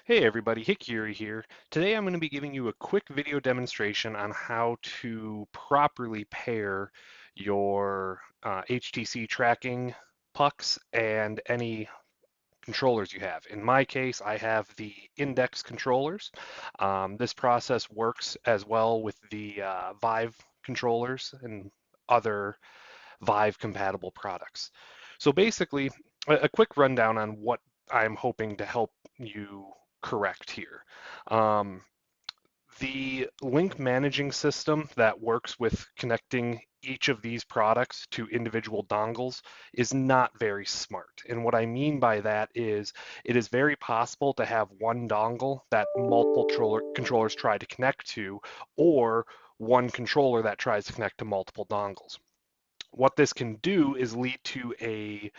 Hey everybody, Hikiri here. Today I'm going to be giving you a quick video demonstration on how to properly pair your HTC tracking pucks and any controllers you have. In my case, I have the index controllers. This process works as well with the Vive controllers and other Vive compatible products. So basically, a quick rundown on what I'm hoping to help you correct here. Um, the link managing system that works with connecting each of these products to individual dongles is not very smart. And what I mean by that is it is very possible to have one dongle that multiple controllers try to connect to, or one controller that tries to connect to multiple dongles. What this can do is lead to a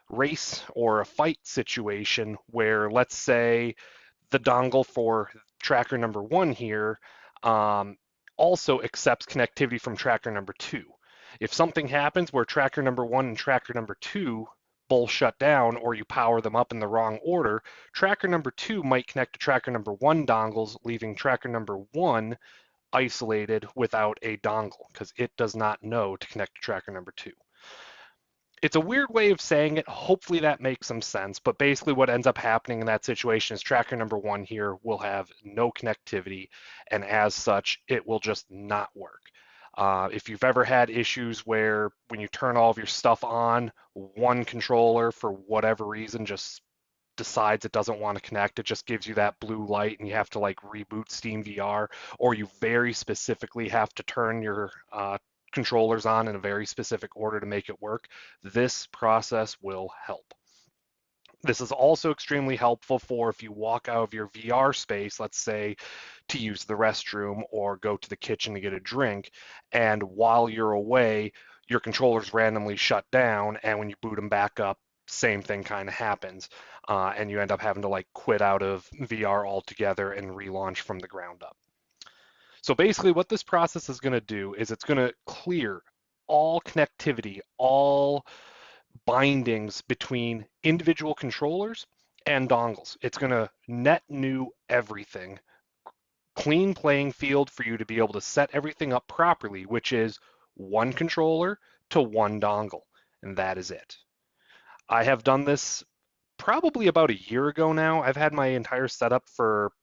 race or a fight situation where, let's say, the dongle for tracker number one here also accepts connectivity from tracker number two. If something happens where tracker number one and tracker number two both shut down, or you power them up in the wrong order, tracker number two might connect to tracker number one dongles, leaving tracker number one isolated without a dongle because it does not know to connect to tracker number two. It's a weird way of saying it. Hopefully that makes some sense. But basically, what ends up happening in that situation is tracker number one here will have no connectivity, and as such, it will just not work. If you've ever had issues where when you turn all of your stuff on, one controller for whatever reason just decides it doesn't want to connect, it just gives you that blue light and you have to like reboot SteamVR, or you very specifically have to turn your controllers on in a very specific order to make it work, this process will help. This is also extremely helpful for if you walk out of your VR space, let's say to use the restroom or go to the kitchen to get a drink, and while you're away, your controllers randomly shut down, and when you boot them back up, same thing kind of happens, and you end up having to like quit out of VR altogether and relaunch from the ground up. So basically what this process is going to do is it's going to clear all connectivity, all bindings between individual controllers and dongles. It's going to net new everything, clean playing field for you to be able to set everything up properly, which is one controller to one dongle, and that is it. I have done this probably about a year ago now. I've had my entire setup for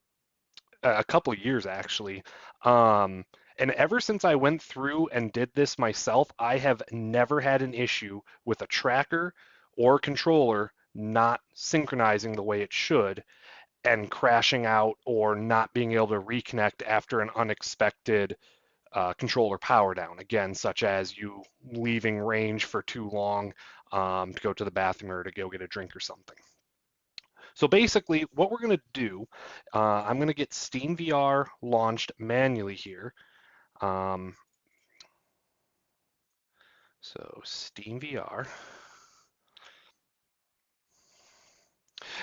a couple of years actually. And ever since I went through and did this myself, I have never had an issue with a tracker or controller not synchronizing the way it should and crashing out or not being able to reconnect after an unexpected controller power down. Again, such as you leaving range for too long to go to the bathroom or to go get a drink or something. So basically, what we're going to do, I'm going to get SteamVR launched manually here. Um, so SteamVR.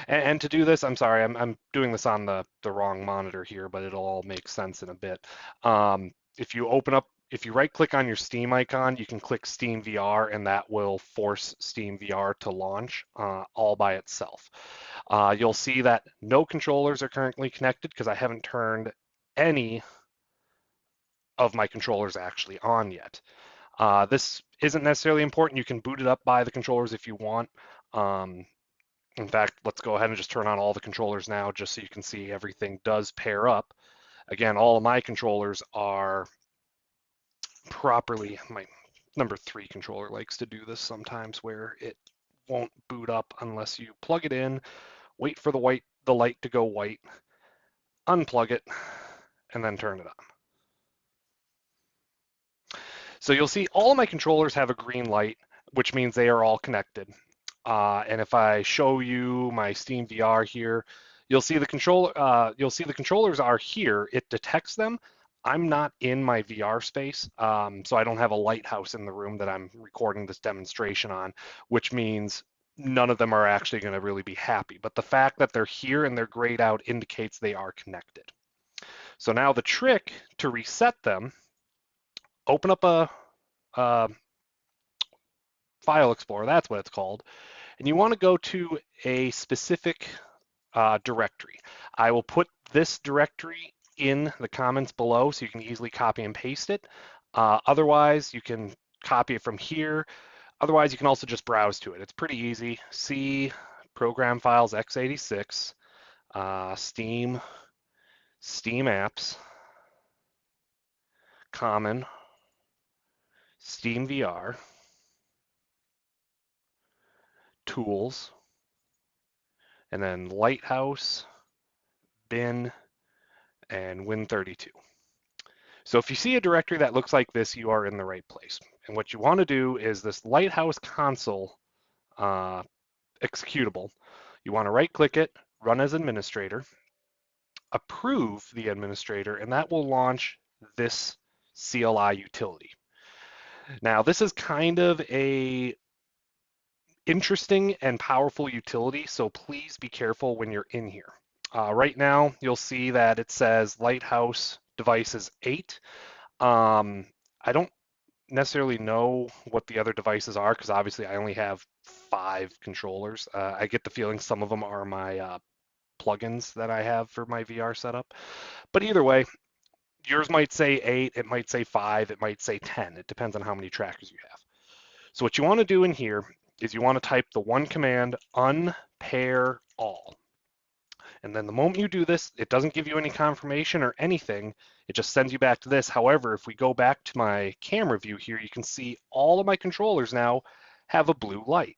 And to do this, I'm sorry, I'm doing this on the wrong monitor here, but it'll all make sense in a bit. If you open up, if you right click on your Steam icon, you can click SteamVR and that will force SteamVR to launch all by itself. You'll see that no controllers are currently connected because I haven't turned any of my controllers actually on yet. This isn't necessarily important. You can boot it up by the controllers if you want. Um, in fact, let's go ahead and just turn on all the controllers now just so you can see everything does pair up. Again, all of my controllers are properly, my number 3 controller likes to do this sometimes where it won't boot up unless you plug it in, wait for the light to go white, unplug it, and then turn it on. So you'll see all of my controllers have a green light, which means they are all connected. And if I show you my SteamVR here, you'll see the controllers are here. It detects them. I'm not in my VR space, so I don't have a Lighthouse in the room that I'm recording this demonstration on, which means none of them are actually going to really be happy. But the fact that they're here and they're grayed out indicates they are connected. So now the trick to reset them, open up a file explorer, that's what it's called, and you want to go to a specific directory. I will put this directory in the comments below so you can easily copy and paste it. Otherwise, you can copy it from here. Otherwise, you can also just browse to it. It's pretty easy. C program files x86, Steam, steamapps, common, SteamVR, tools, and then Lighthouse, bin, and Win32. So if you see a directory that looks like this, you are in the right place. And what you want to do is this Lighthouse console uh, executable. You want to right click it, run as administrator, approve the administrator, and that will launch this CLI utility. Now, this is kind of a interesting and powerful utility, so please be careful when you're in here. Right now, you'll see that it says Lighthouse devices 8. I don't necessarily know what the other devices are because obviously I only have 5 controllers. I get the feeling some of them are my plugins that I have for my VR setup. But either way, yours might say 8, it might say 5, it might say 10. It depends on how many trackers you have. So what you want to do in here is you want to type the one command, unpair all. And then the moment you do this, it doesn't give you any confirmation or anything. It just sends you back to this. However, if we go back to my camera view here, you can see all of my controllers now have a blue light,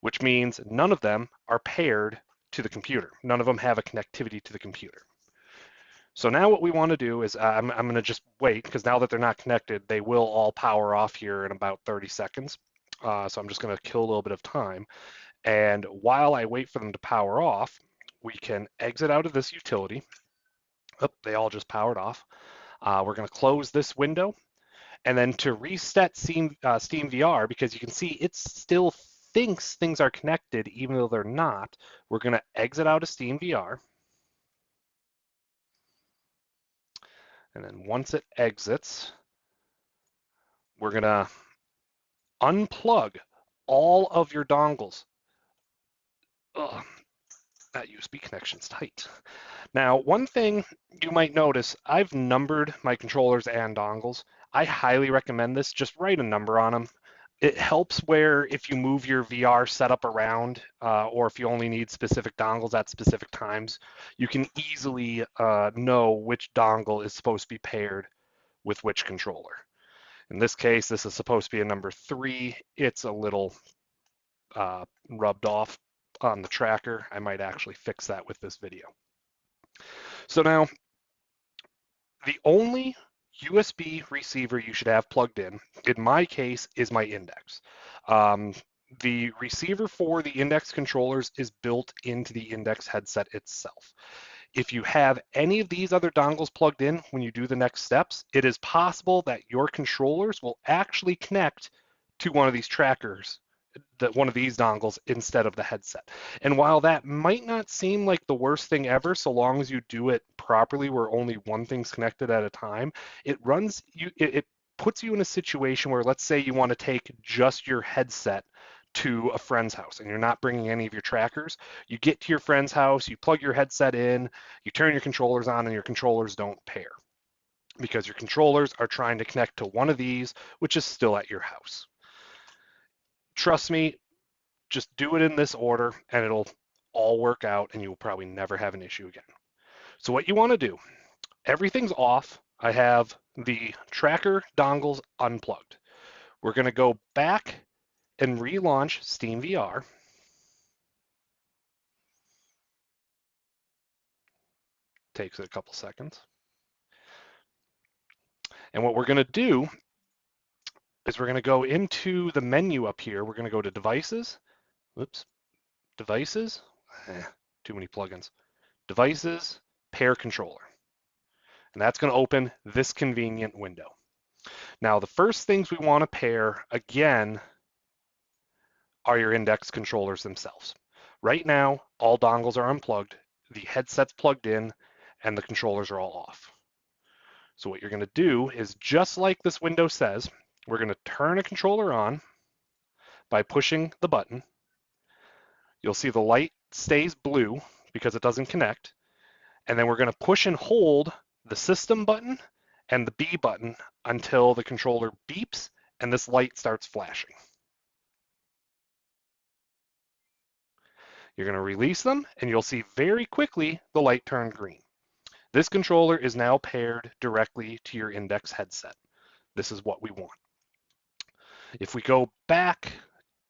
which means none of them are paired to the computer. None of them have a connectivity to the computer. So now what we want to do is I'm going to just wait because now that they're not connected, they will all power off here in about 30 seconds. So I'm just going to kill a little bit of time. And while I wait for them to power off, we can exit out of this utility. Oh, they all just powered off. We're going to close this window. And then to reset SteamVR, because you can see it still thinks things are connected even though they're not, we're going to exit out of SteamVR. And then once it exits, we're going to unplug all of your dongles. Ugh, that USB connection's tight. Now, one thing you might notice, I've numbered my controllers and dongles. I highly recommend this. Just write a number on them. It helps where if you move your VR setup around, or if you only need specific dongles at specific times, you can easily know which dongle is supposed to be paired with which controller. In this case, this is supposed to be a number 3. It's a little rubbed off on the tracker. I might actually fix that with this video. So now, the only USB receiver you should have plugged in my case, is my Index. The receiver for the Index controllers is built into the Index headset itself. If you have any of these other dongles plugged in when you do the next steps, it is possible that your controllers will actually connect to one of these trackers, one of these dongles instead of the headset. And while that might not seem like the worst thing ever, so long as you do it properly where only one thing's connected at a time, it puts you in a situation where, let's say you want to take just your headset to a friend's house and you're not bringing any of your trackers. You get to your friend's house, you plug your headset in, you turn your controllers on, and your controllers don't pair because your controllers are trying to connect to one of these, which is still at your house. Trust me, just do it in this order and it'll all work out and you will probably never have an issue again. So what you want to do, everything's off. I have the tracker dongles unplugged. We're going to go back and relaunch SteamVR. Takes a couple seconds. And what we're going to do is we're going to go into the menu up here. We're going to go to devices. Whoops. Devices. Too many plugins. Devices, pair controller. And that's going to open this convenient window. Now, the first things we want to pair, again, are your Index controllers themselves. Right now, all dongles are unplugged, the headset's plugged in, and the controllers are all off. So what you're going to do is, just like this window says, we're going to turn a controller on by pushing the button. You'll see the light stays blue because it doesn't connect. And then we're going to push and hold the system button and the B button until the controller beeps and this light starts flashing. You're going to release them and you'll see very quickly the light turn green. This controller is now paired directly to your Index headset. This is what we want. If we go back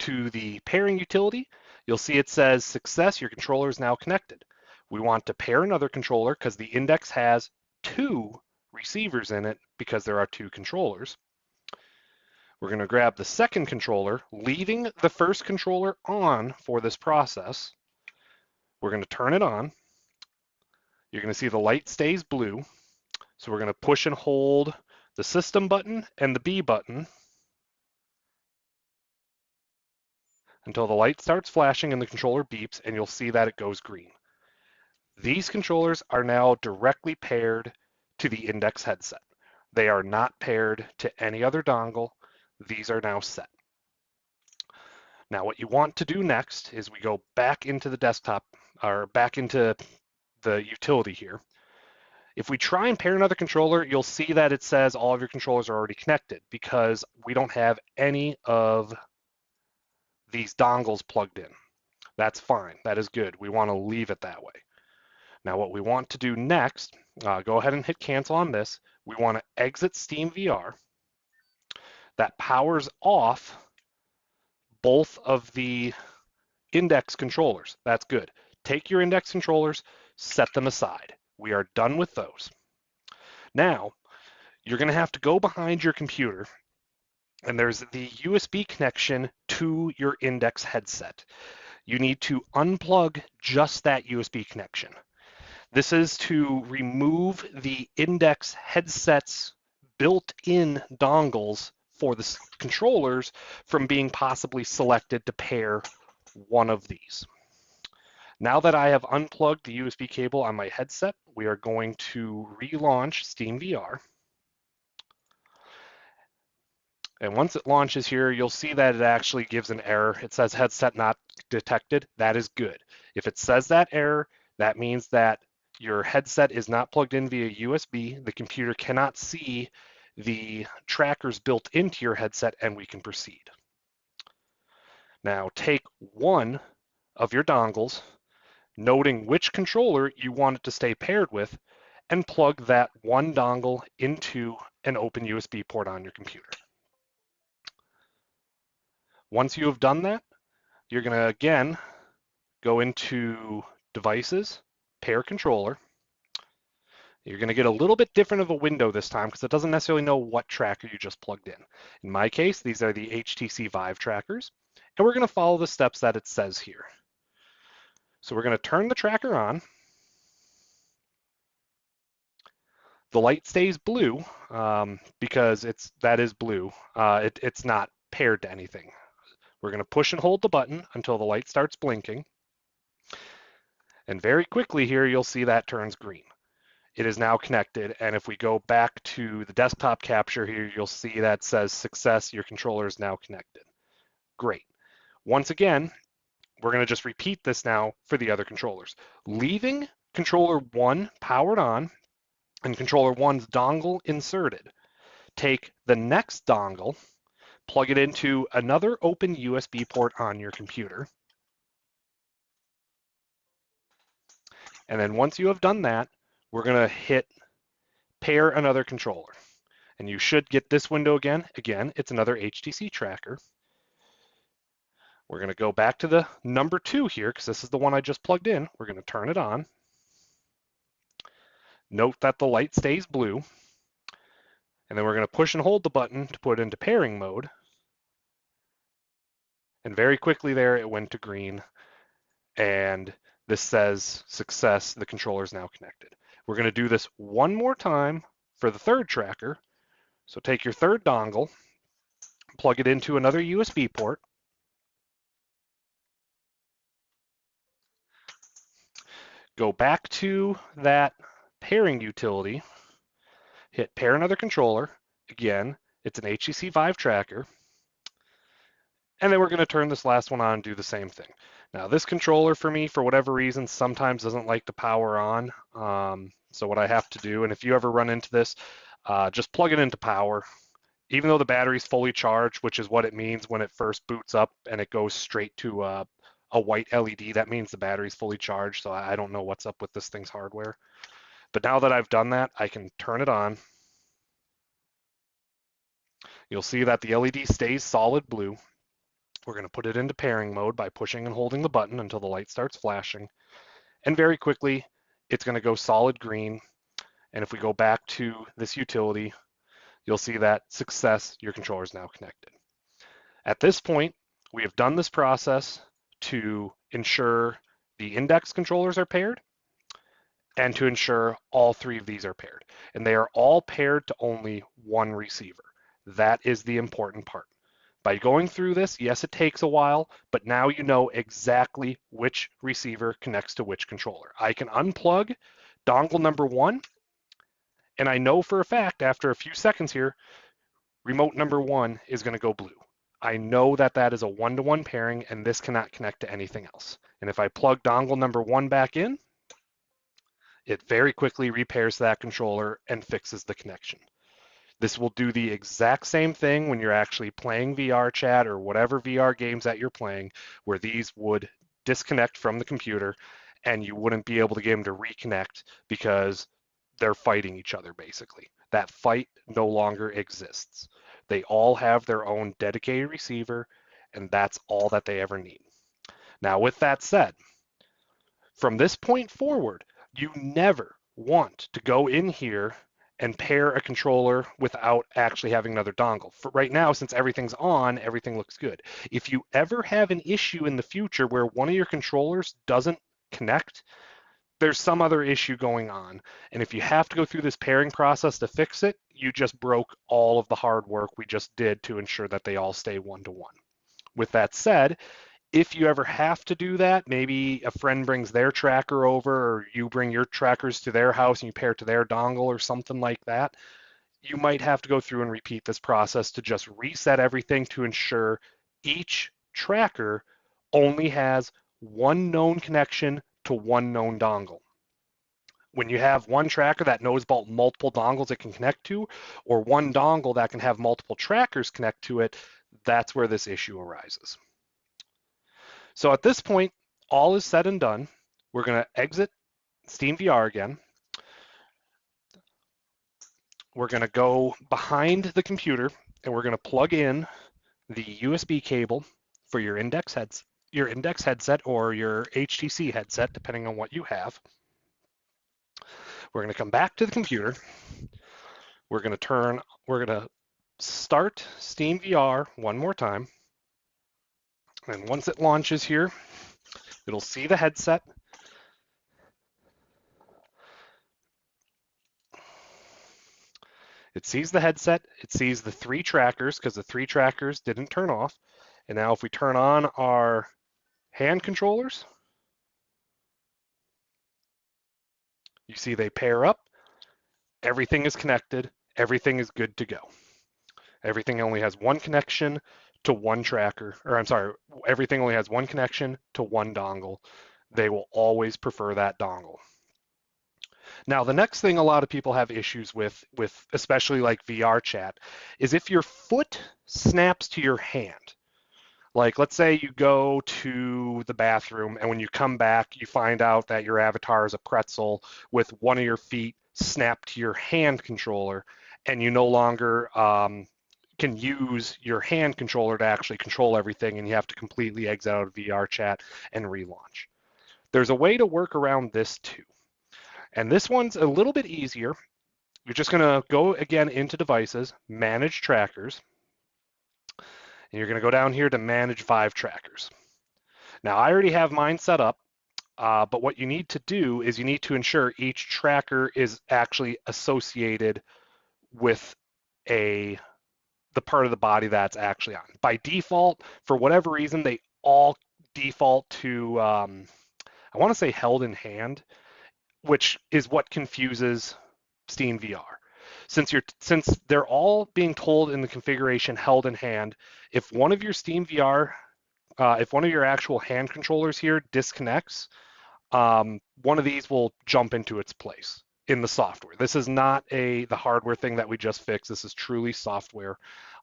to the pairing utility, you'll see it says success, your controller is now connected. We want to pair another controller because the Index has 2 receivers in it because there are 2 controllers. We're going to grab the second controller, leaving the first controller on for this process. We're going to turn it on. You're going to see the light stays blue. So we're going to push and hold the system button and the B button until the light starts flashing and the controller beeps, and you'll see that it goes green. These controllers are now directly paired to the Index headset. They are not paired to any other dongle. These are now set. Now what you want to do next is we go back into the desktop, or back into the utility here. If we try and pair another controller, you'll see that it says all of your controllers are already connected because we don't have any of these dongles plugged in. That's fine. That is good. We want to leave it that way. Now what we want to do next, go ahead and hit cancel on this. We want to exit SteamVR. That powers off both of the Index controllers. That's good. Take your Index controllers, set them aside. We are done with those. Now, you're going to have to go behind your computer, and there's the USB connection to your Index headset. You need to unplug just that USB connection. This is to remove the Index headset's built-in dongles for the controllers from being possibly selected to pair one of these. Now that I have unplugged the USB cable on my headset, we are going to relaunch SteamVR. And once it launches here, you'll see that it actually gives an error. It says headset not detected. That is good. If it says that error, that means that your headset is not plugged in via USB. The computer cannot see the trackers built into your headset, and we can proceed. Now take one of your dongles, noting which controller you want it to stay paired with, and plug that one dongle into an open USB port on your computer. Once you have done that, you're going to again go into Devices, Pair Controller. You're going to get a little bit different of a window this time because it doesn't necessarily know what tracker you just plugged in. In my case, these are the HTC Vive trackers, and we're going to follow the steps that it says here. So we're going to turn the tracker on. The light stays blue because that is blue. It's not paired to anything. We're going to push and hold the button until the light starts blinking. And very quickly here, you'll see that turns green. It is now connected, and if we go back to the desktop capture here, you'll see that says success, your controller is now connected. Great. Once again, we're going to just repeat this now for the other controllers. Leaving controller 1 powered on and controller 1's dongle inserted. Take the next dongle, plug it into another open USB port on your computer. And then once you have done that, we're going to hit pair another controller. And you should get this window again. Again, it's another HTC tracker. We're going to go back to the number 2 here because this is the one I just plugged in. We're going to turn it on. Note that the light stays blue. And then we're going to push and hold the button to put it into pairing mode. And very quickly there, it went to green. And this says success, the controller is now connected. We're going to do this one more time for the third tracker. So take your third dongle, plug it into another USB port. Go back to that pairing utility, hit pair another controller. Again, it's an HTC Vive tracker. And then we're going to turn this last one on and do the same thing. Now this controller for me, for whatever reason, sometimes doesn't like to power on. So what I have to do, and if you ever run into this, just plug it into power. Even though the battery's fully charged, which is what it means when it first boots up and it goes straight to a white LED, that means the battery's fully charged. So I don't know what's up with this thing's hardware. But now that I've done that, I can turn it on. You'll see that the LED stays solid blue. We're going to put it into pairing mode by pushing and holding the button until the light starts flashing. And very quickly, it's going to go solid green. And if we go back to this utility, you'll see that success, your controller is now connected. At this point, we have done this process to ensure the index controllers are paired and to ensure all three of these are paired. And they are all paired to only one receiver. That is the important part. By going through this, yes, it takes a while, but now you know exactly which receiver connects to which controller. I can unplug dongle number 1, and I know for a fact after a few seconds here, remote number 1 is going to go blue. I know that that is a one-to-one pairing, and this cannot connect to anything else. And if I plug dongle number 1 back in, it very quickly repairs that controller and fixes the connection. This will do the exact same thing when you're actually playing VR chat or whatever VR games that you're playing, where these would disconnect from the computer and you wouldn't be able to get them to reconnect because they're fighting each other basically. That fight no longer exists. They all have their own dedicated receiver, and that's all that they ever need. Now, with that said, from this point forward, you never want to go in here and pair a controller without actually having another dongle. For right now, since everything's on, everything looks good. If you ever have an issue in the future where one of your controllers doesn't connect, there's some other issue going on. And if you have to go through this pairing process to fix it, you just broke all of the hard work we just did to ensure that they all stay one-to-one. With that said, if you ever have to do that, maybe a friend brings their tracker over or you bring your trackers to their house and you pair it to their dongle or something like that, you might have to go through and repeat this process to just reset everything to ensure each tracker only has one known connection to one known dongle. When you have one tracker that knows about multiple dongles it can connect to, or one dongle that can have multiple trackers connect to it, that's where this issue arises. So at this point, all is said and done. We're going to exit SteamVR again. We're going to go behind the computer and we're going to plug in the USB cable for your index headset or your HTC headset, depending on what you have. We're going to come back to the computer. We're going to start SteamVR one more time. And once it launches here, it'll see the headset. It sees the headset, it sees the 3 trackers because the 3 trackers didn't turn off. And now if we turn on our hand controllers, you see they pair up, everything is connected, everything is good to go. Everything only has one connection to one tracker, or I'm sorry, everything only has one connection to one dongle. They will always prefer that dongle. Now, the next thing a lot of people have issues with especially like VR chat, is if your foot snaps to your hand. Like, let's say you go to the bathroom and when you come back, you find out that your avatar is a pretzel with one of your feet snapped to your hand controller, and you no longer can use your hand controller to actually control everything, and you have to completely exit out of VR chat and relaunch. There's a way to work around this too. And this one's a little bit easier. You're just going to go again into devices, manage trackers, and you're going to go down here to manage Vive trackers. Now, I already have mine set up, but what you need to do is you need to ensure each tracker is actually associated with the part of the body that's actually on. By default, for whatever reason, they all default to, I want to say held in hand, which is what confuses SteamVR. Since they're all being told in the configuration held in hand, if one of your SteamVR, if one of your actual hand controllers here disconnects, one of these will jump into its place in the software. This is not the hardware thing that we just fixed. This is truly software.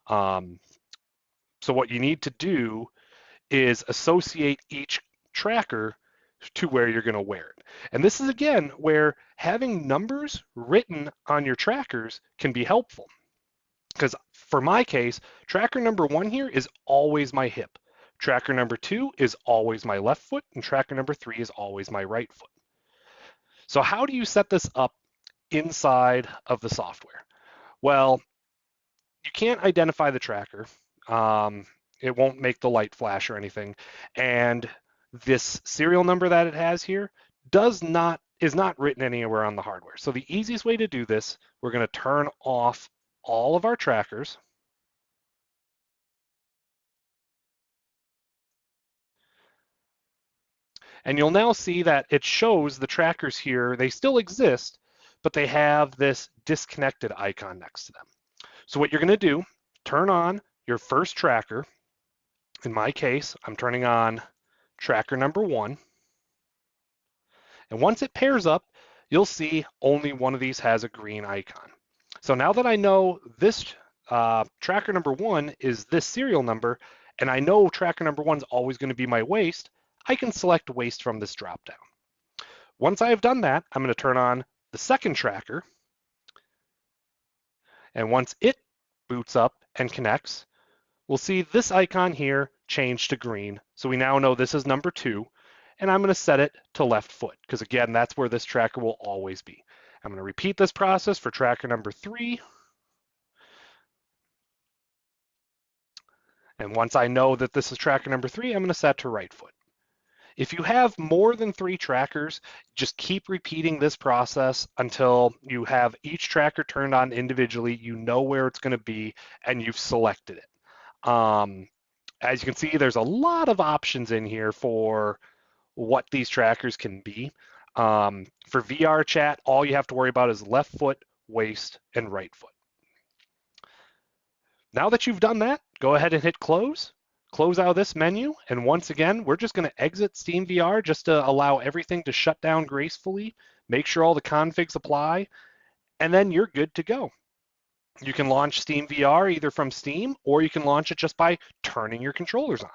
Um, so what you need to do is associate each tracker to where you're going to wear it. And this is again where having numbers written on your trackers can be helpful. Because for my case, tracker number 1 here is always my hip. Tracker number 2 is always my left foot, and tracker number 3 is always my right foot. So how do you set this up inside of the software? Well, you can't identify the tracker. It won't make the light flash or anything. And this serial number that it has here is not written anywhere on the hardware. So the easiest way to do this, we're going to turn off all of our trackers. And you'll now see that it shows the trackers here. They still exist, but they have this disconnected icon next to them. So what you're going to do, turn on your first tracker. In my case, I'm turning on tracker number 1. And once it pairs up, you'll see only one of these has a green icon. So now that I know this tracker number 1 is this serial number, and I know tracker number 1 is always going to be my waist, I can select waist from this dropdown. Once I have done that, I'm going to turn on the second tracker. And once it boots up and connects, we'll see this icon here change to green. So we now know this is number 2. And I'm going to set it to left foot because again, that's where this tracker will always be. I'm going to repeat this process for tracker number 3. And once I know that this is tracker number 3, I'm going to set to right foot. If you have more than 3 trackers, just keep repeating this process until you have each tracker turned on individually, you know where it's going to be, and you've selected it. As you can see, there's a lot of options in here for what these trackers can be. For VR chat, all you have to worry about is left foot, waist, and right foot. Now that you've done that, go ahead and hit close. Close out of this menu, and once again, we're just going to exit SteamVR just to allow everything to shut down gracefully, make sure all the configs apply, and then you're good to go. You can launch SteamVR either from Steam, or you can launch it just by turning your controllers on.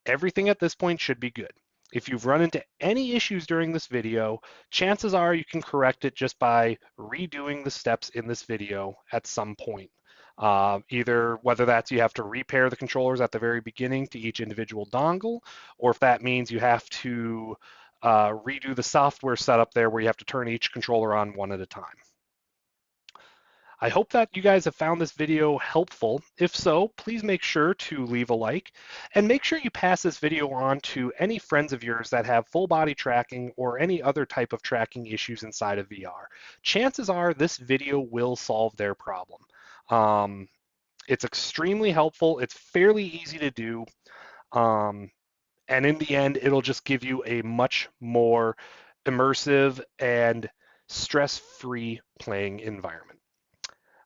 Everything at this point should be good. If you've run into any issues during this video, chances are you can correct it just by redoing the steps in this video at some point. Either whether that's you have to repair the controllers at the very beginning to each individual dongle, or if that means you have to redo the software setup there where you have to turn each controller on one at a time. I hope that you guys have found this video helpful. If so, please make sure to leave a like and make sure you pass this video on to any friends of yours that have full body tracking or any other type of tracking issues inside of VR. Chances are this video will solve their problem. It's extremely helpful. It's fairly easy to do. And in the end, it'll just give you a much more immersive and stress-free playing environment.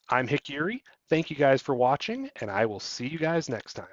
I'm Hick Yuri. Thank you guys for watching, and I will see you guys next time.